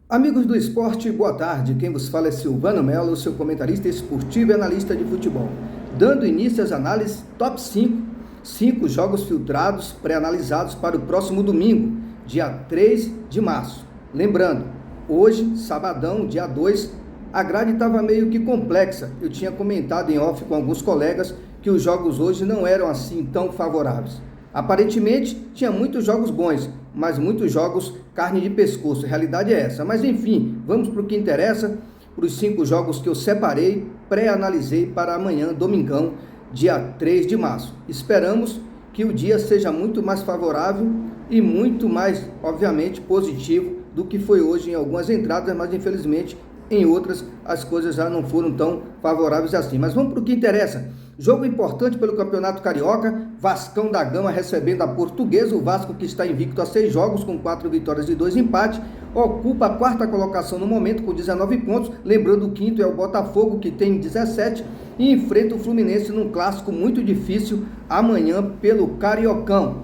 Amigos do esporte, boa tarde. Quem vos fala é Silvano Melo, seu comentarista esportivo e analista de futebol. Dando início às análises top 5 jogos filtrados pré-analisados para o próximo domingo, dia 3 de março. Lembrando, hoje, sabadão, dia 2, a grade estava meio que complexa. Eu tinha comentado em off com alguns colegas que os jogos hoje não eram assim tão favoráveis. Aparentemente, tinha muitos jogos bons, mas muitos jogos carne de pescoço. A realidade é essa. Mas enfim, vamos para o que interessa, para os 5 jogos que eu separei, pré-analisei para amanhã, domingão, dia 3 de março. Esperamos que o dia seja muito mais favorável e muito mais, obviamente, positivo do que foi hoje em algumas entradas, mas infelizmente em outras as coisas já não foram tão favoráveis assim. Mas vamos para o que interessa. Jogo importante pelo Campeonato Carioca, Vascão da Gama recebendo a Portuguesa. O Vasco, que está invicto a 6 jogos, com 4 vitórias e 2 empates, ocupa a 4ª colocação no momento com 19 pontos. Lembrando, o 5º é o Botafogo, que tem 17, e enfrenta o Fluminense num clássico muito difícil amanhã pelo Cariocão.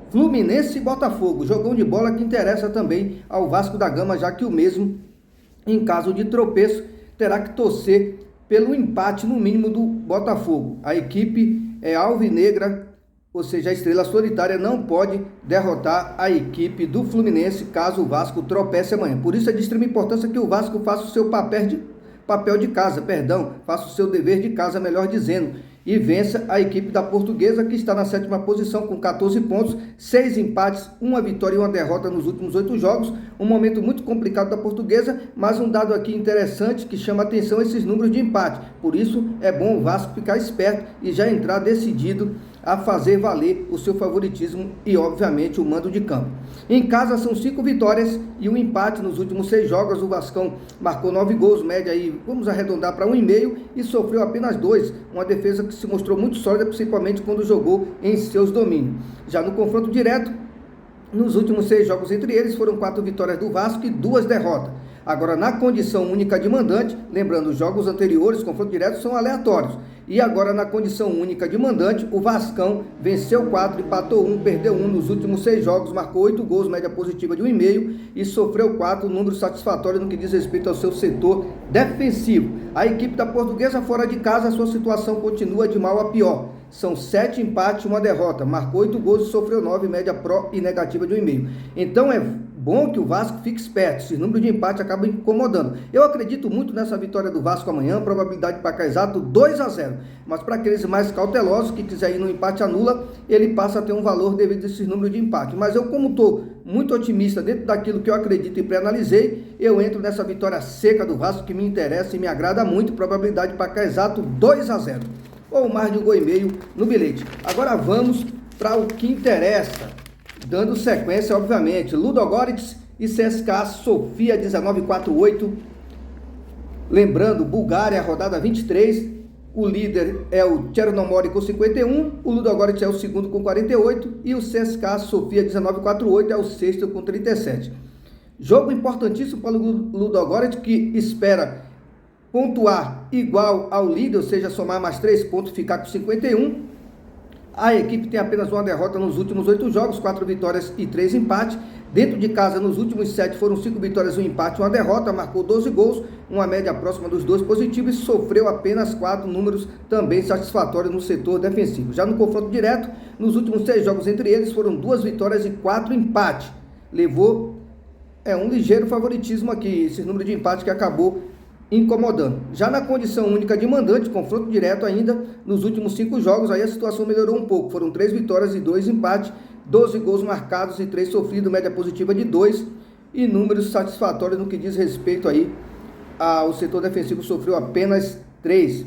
Fluminense e Botafogo, jogão de bola que interessa também ao Vasco da Gama, já que o mesmo, em caso de tropeço, terá que torcer pelo empate no mínimo do Botafogo. A equipe é alvinegra, ou seja, a estrela solitária não pode derrotar a equipe do Fluminense caso o Vasco tropece amanhã. Por isso é de extrema importância que o Vasco faça o seu papel de casa, faça o seu dever de casa, melhor dizendo, e vença a equipe da Portuguesa, que está na 7ª posição com 14 pontos, 6 empates, 1 vitória e 1 derrota nos últimos 8 jogos. Um momento muito complicado da Portuguesa, mas um dado aqui interessante que chama atenção, esses números de empate. Por isso é bom o Vasco ficar esperto e já entrar decidido a fazer valer o seu favoritismo e, obviamente, o mando de campo. Em casa são 5 vitórias e 1 empate nos últimos 6 jogos. O Vascão marcou 9 gols, média aí, vamos arredondar para 1,5, e sofreu apenas 2. Uma defesa que se mostrou muito sólida, principalmente quando jogou em seus domínios. Já no confronto direto, nos últimos 6 jogos entre eles, foram 4 vitórias do Vasco e 2 derrotas. Agora, na condição única de mandante, lembrando, os jogos anteriores, confronto direto, são aleatórios. E agora, na condição única de mandante, o Vascão venceu 4, empatou 1, perdeu 1 nos últimos 6 jogos, marcou 8 gols, média positiva de 1,5, e sofreu 4, número satisfatório no que diz respeito ao seu setor defensivo. A equipe da Portuguesa fora de casa, a sua situação continua de mal a pior. São 7 empates e 1 derrota, marcou 8 gols e sofreu 9, média pró e negativa de 1,5. Então é bom que o Vasco fique esperto, esse número de empate acaba incomodando. Eu acredito muito nessa vitória do Vasco amanhã, probabilidade de placar exato 2-0. Mas para aqueles mais cautelosos que quiser ir no empate anula, ele passa a ter um valor devido a esse número de empate. Mas eu, como estou muito otimista dentro daquilo que eu acredito e pré-analisei, eu entro nessa vitória seca do Vasco que me interessa e me agrada muito, probabilidade de placar exato 2-0. Ou mais de 1,5 gol no bilhete. Agora vamos para o que interessa. Dando sequência, obviamente, Ludogorets e CSKA Sofia 1948. Lembrando, Bulgária, rodada 23. O líder é o Chernomorets com 51. O Ludogorets é o segundo com 48. E o CSKA Sofia 1948 é o sexto com 37. Jogo importantíssimo para o Ludogorets, que espera pontuar igual ao líder, ou seja, somar mais 3 pontos, ficar com 51. A equipe tem apenas 1 derrota nos últimos 8 jogos, 4 vitórias e 3 empates. Dentro de casa, nos últimos 7, foram 5 vitórias, 1 empate e 1 derrota. Marcou 12 gols, uma média próxima dos 2 positivos, e sofreu apenas 4, números também satisfatórios no setor defensivo. Já no confronto direto, nos últimos 6 jogos entre eles, foram 2 vitórias e 4 empates. Levou um ligeiro favoritismo aqui, esse número de empate que acabou incomodando. Já na condição única de mandante, confronto direto ainda, nos últimos 5 jogos, aí a situação melhorou um pouco. Foram 3 vitórias e 2 empates, 12 gols marcados e 3 sofridos, média positiva de 2, e números satisfatórios no que diz respeito aí ao setor defensivo, sofreu apenas 3.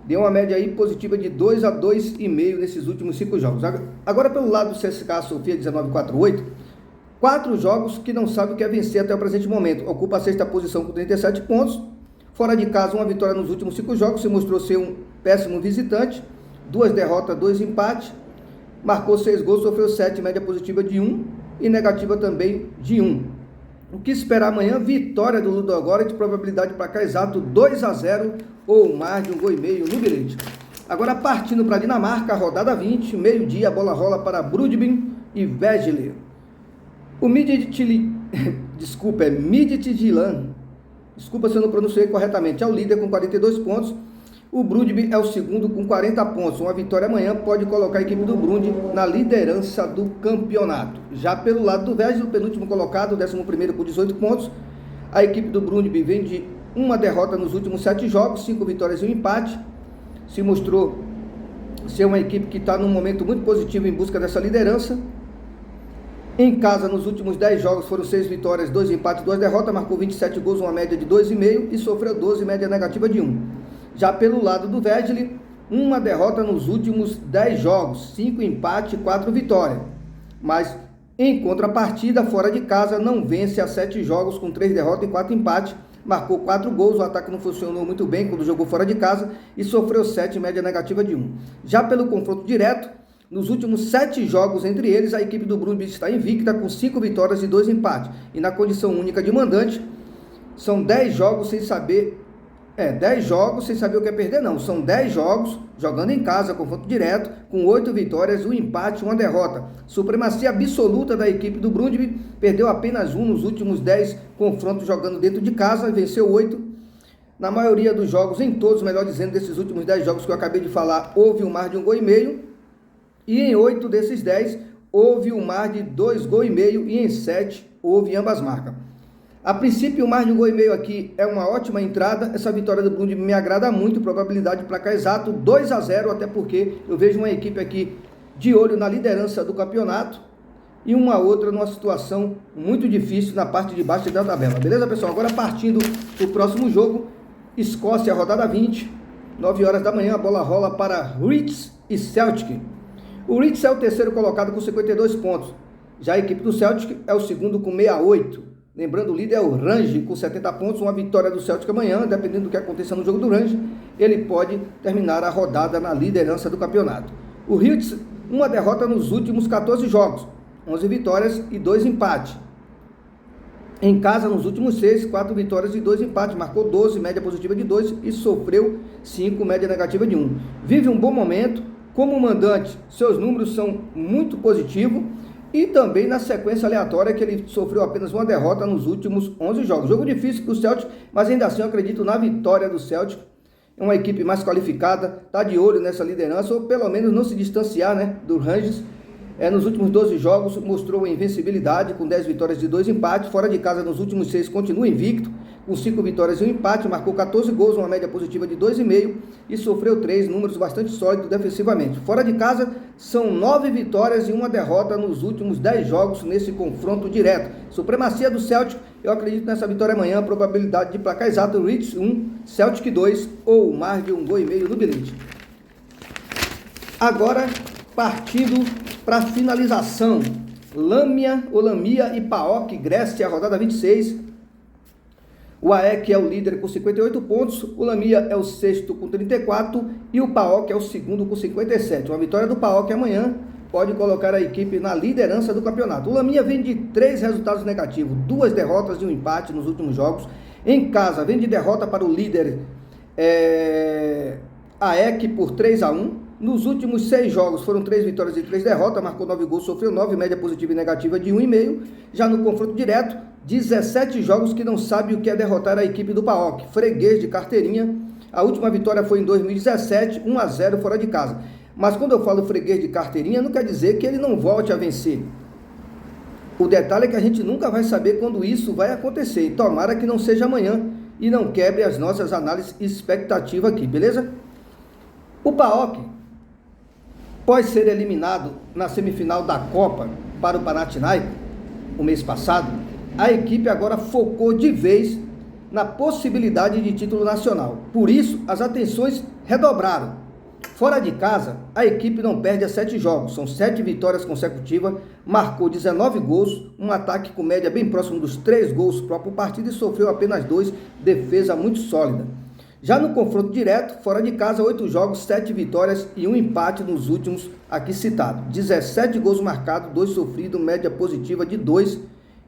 Deu uma média aí positiva de 2 a 2,5 nesses últimos 5 jogos. Agora pelo lado do CSKA Sofia 1948, 4 jogos que não sabe o que é vencer até o presente momento. Ocupa a 6ª posição com 37 pontos. Fora de casa, 1 vitória nos últimos 5 jogos. Se mostrou ser um péssimo visitante. 2 derrotas, 2 empates. Marcou 6 gols, sofreu 7, média positiva de 1 e negativa também de 1. O que esperar amanhã? Vitória do Ludogorets, probabilidade de placar exato 2-0 ou mais de 1,5 gol no bilhete. Agora partindo para a Dinamarca, rodada 20, meio-dia, a bola rola para Brøndby e Vejle. O Midtjylland Desculpa, é Midtjylland. Desculpa se eu não pronunciei corretamente. É o líder com 42 pontos. O Brøndby é o segundo com 40 pontos. Uma vitória amanhã pode colocar a equipe do Brøndby na liderança do campeonato. Já pelo lado do Vejle, o penúltimo colocado, o 11º com 18 pontos. A equipe do Brøndby vem de uma derrota nos últimos 7 jogos, 5 vitórias e um empate. Se mostrou ser uma equipe que está num momento muito positivo em busca dessa liderança. Em casa, nos últimos 10 jogos, foram 6 vitórias, 2 empates, 2 derrotas, marcou 27 gols, uma média de 2,5 e sofreu 12, média negativa de 1. Já pelo lado do Vejle, uma derrota nos últimos 10 jogos, 5 empates e 4 vitórias. Mas, em contrapartida, fora de casa, não vence há 7 jogos com 3 derrotas e 4 empates, marcou 4 gols, o ataque não funcionou muito bem quando jogou fora de casa e sofreu 7, média negativa de 1. Já pelo confronto direto, nos últimos 7 jogos entre eles, a equipe do Brøndby está invicta com 5 vitórias e 2 empates. E na condição única de mandante, são 10 jogos sem saber... 10 jogos sem saber o que é perder, não. São 10 jogos jogando em casa, confronto direto, com 8 vitórias, 1 empate e 1 derrota. Supremacia absoluta da equipe do Brøndby, perdeu apenas 1 nos últimos 10 confrontos jogando dentro de casa, venceu 8. Na maioria dos jogos, em todos, melhor dizendo, desses últimos 10 jogos que eu acabei de falar, houve um mar de 1,5 gol. E em 8 desses 10, houve um mar de 2,5 gols e em 7 houve ambas marcas. A princípio, o mar de 1,5 gol aqui é uma ótima entrada. Essa vitória do Brøndby me agrada muito, probabilidade de placar exato 2-0, até porque eu vejo uma equipe aqui de olho na liderança do campeonato e uma outra numa situação muito difícil na parte de baixo da tabela. Beleza, pessoal? Agora partindo para o próximo jogo, Escócia, rodada 20, 9 horas da manhã, a bola rola para Leeds e Celtic. O Leeds é o terceiro colocado com 52 pontos. Já a equipe do Celtic é o segundo com 68. Lembrando, o líder é o Rangers com 70 pontos. Uma vitória do Celtic amanhã, dependendo do que aconteça no jogo do Rangers, ele pode terminar a rodada na liderança do campeonato. O Leeds, uma derrota nos últimos 14 jogos, 11 vitórias e 2 empates. Em casa, nos últimos 6, 4 vitórias e 2 empates, marcou 12, média positiva de 2 e sofreu 5, média negativa de 1. Vive um bom momento, como mandante, seus números são muito positivos. E também na sequência aleatória que ele sofreu apenas uma derrota nos últimos 11 jogos. Jogo difícil para o Celtic, mas ainda assim eu acredito na vitória do Celtic. É uma equipe mais qualificada, está de olho nessa liderança, ou pelo menos não se distanciar, né, do Rangers. Nos últimos 12 jogos mostrou invencibilidade com 10 vitórias e 2 empates. Fora de casa nos últimos 6 continua invicto, com 5 vitórias e 1 empate. Marcou 14 gols, uma média positiva de 2,5 e sofreu 3, números bastante sólidos defensivamente. Fora de casa são 9 vitórias e 1 derrota nos últimos 10 jogos nesse confronto direto. Supremacia do Celtic, eu acredito nessa vitória amanhã, probabilidade de placar exato, Leeds 1, Celtic 2 ou mais de 1,5 gols no bilhete. Agora, partindo para finalização, Lamia e PAOK, Grécia, rodada 26. O AEK é o líder com 58 pontos, o Lamia é o sexto com 34 e o PAOK é o segundo com 57. Uma vitória do PAOK amanhã pode colocar a equipe na liderança do campeonato. O Lamia vem de 3 resultados negativos, 2 derrotas e 1 empate nos últimos jogos. Em casa, vem de derrota para o líder AEK por 3-1. Nos últimos 6 jogos foram 3 vitórias e 3 derrotas, marcou 9 gols, sofreu 9, média positiva e negativa de 1,5. Já no confronto direto, 17 jogos que não sabe o que é derrotar a equipe do PAOK. Freguês de carteirinha, a última vitória foi em 2017, 1-0 fora de casa. Mas quando eu falo freguês de carteirinha, não quer dizer que ele não volte a vencer. O detalhe é que a gente nunca vai saber quando isso vai acontecer. E tomara que não seja amanhã e não quebre as nossas análises e expectativas aqui, beleza? O PAOK, após ser eliminado na semifinal da Copa para o Panathinaikos, o mês passado, a equipe agora focou de vez na possibilidade de título nacional. Por isso, as atenções redobraram. Fora de casa, a equipe não perde a 7 jogos, são 7 vitórias consecutivas, marcou 19 gols, um ataque com média bem próximo dos 3 gols próprio partido e sofreu apenas 2, defesa muito sólida. Já no confronto direto, fora de casa, 8 jogos, 7 vitórias e 1 empate nos últimos aqui citados. 17 gols marcados, 2 sofridos, média positiva de 2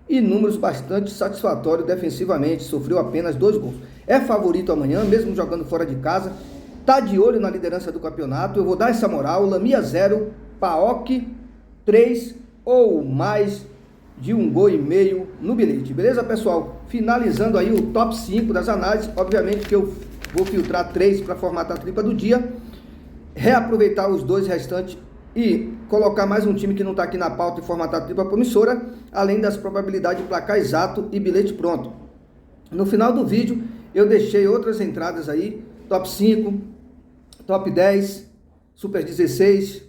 e números bastante satisfatórios defensivamente, sofreu apenas 2 gols. É favorito amanhã, mesmo jogando fora de casa, está de olho na liderança do campeonato. Eu vou dar essa moral, Lamia 0, PAOK 3 ou mais de 1,5 gol no bilhete. Beleza, pessoal? Finalizando aí o top 5 das análises. Obviamente que eu vou filtrar 3 para formatar a tripla do dia, reaproveitar os 2 restantes e colocar mais um time que não está aqui na pauta e formatar a tripla promissora, além das probabilidades de placar exato e bilhete pronto. No final do vídeo eu deixei outras entradas aí, top 5, top 10, super 16,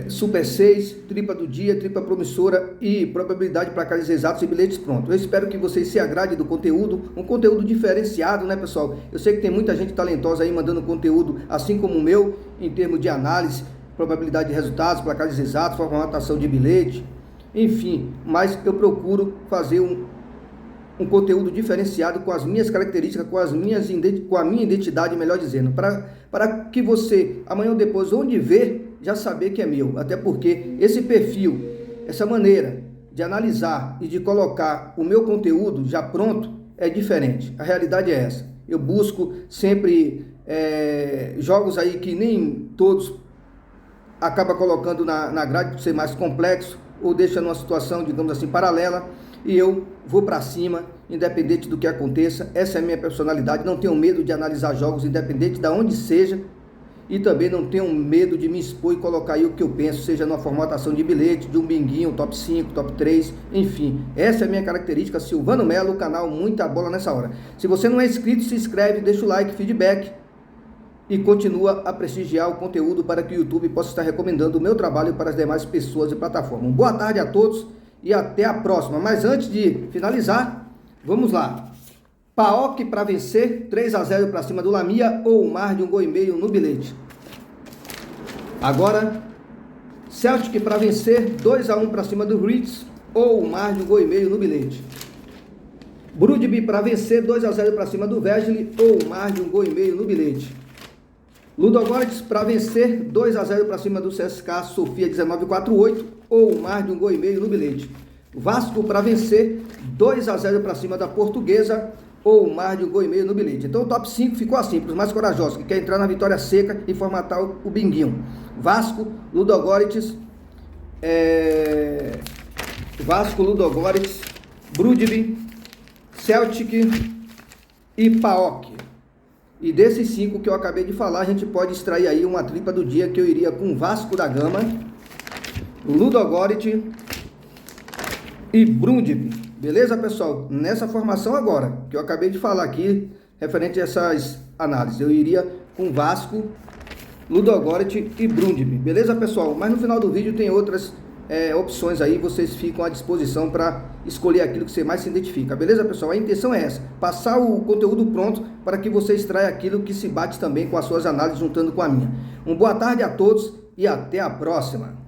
super 6, tripla do dia, tripla promissora e probabilidade de placares exatos e bilhetes prontos. Eu espero que vocês se agradem do conteúdo, um conteúdo diferenciado, né, pessoal? Eu sei que tem muita gente talentosa aí mandando conteúdo assim como o meu, em termos de análise, probabilidade de resultados, placares exatos, formatação de bilhete, enfim, mas eu procuro fazer um conteúdo diferenciado com as minhas características, com a minha identidade, melhor dizendo, para que você, amanhã ou depois, onde ver, já saber que é meu. Até porque esse perfil, essa maneira de analisar e de colocar o meu conteúdo já pronto é diferente. A realidade é essa. Eu busco sempre jogos aí que nem todos acaba colocando na grade por ser mais complexo ou deixa numa situação, digamos assim, paralela, e eu vou para cima, independente do que aconteça. Essa é a minha personalidade. Não tenho medo de analisar jogos, independente de onde seja, e também não tenho medo de me expor e colocar aí o que eu penso, seja numa formatação de bilhete, de um binguinho, top 5, top 3, enfim. Essa é a minha característica. Silvano Melo, o canal Muita Bola Nessa Hora. Se você não é inscrito, se inscreve, deixa o like, feedback e continua a prestigiar o conteúdo para que o YouTube possa estar recomendando o meu trabalho para as demais pessoas e plataformas. Boa tarde a todos e até a próxima. Mas antes de finalizar, vamos lá. PAOK para vencer, 3-0 para cima do Lamia ou mais de 1,5 gol no bilhete. Agora, Celtic para vencer, 2-1 para cima do Leeds ou mais de 1,5 gol no bilhete. Brudby para vencer, 2-0 para cima do Vesely ou mais de 1,5 gol no bilhete. Ludogorets para vencer, 2-0 para cima do CSKA Sofia 1948 ou mais de 1,5 gol no bilhete. Vasco para vencer, 2-0 para cima da Portuguesa ou mais de 1,5 gol no bilhete. Então o top 5 ficou assim, para os mais corajosos, que quer entrar na vitória seca e formatar o binguinho. Vasco, Ludogorets, Brudby, Celtic e PAOK. E desses 5 que eu acabei de falar, a gente pode extrair aí uma tripla do dia, que eu iria com Vasco da Gama, Ludogorets e Brudby. Beleza, pessoal? Nessa formação agora, que eu acabei de falar aqui, referente a essas análises, eu iria com Vasco, Ludogorets e Brudby. Beleza, pessoal? Mas no final do vídeo tem outras opções aí, vocês ficam à disposição para escolher aquilo que você mais se identifica. Beleza, pessoal? A intenção é essa, passar o conteúdo pronto para que você extraia aquilo que se bate também com as suas análises, juntando com a minha. Uma boa tarde a todos e até a próxima.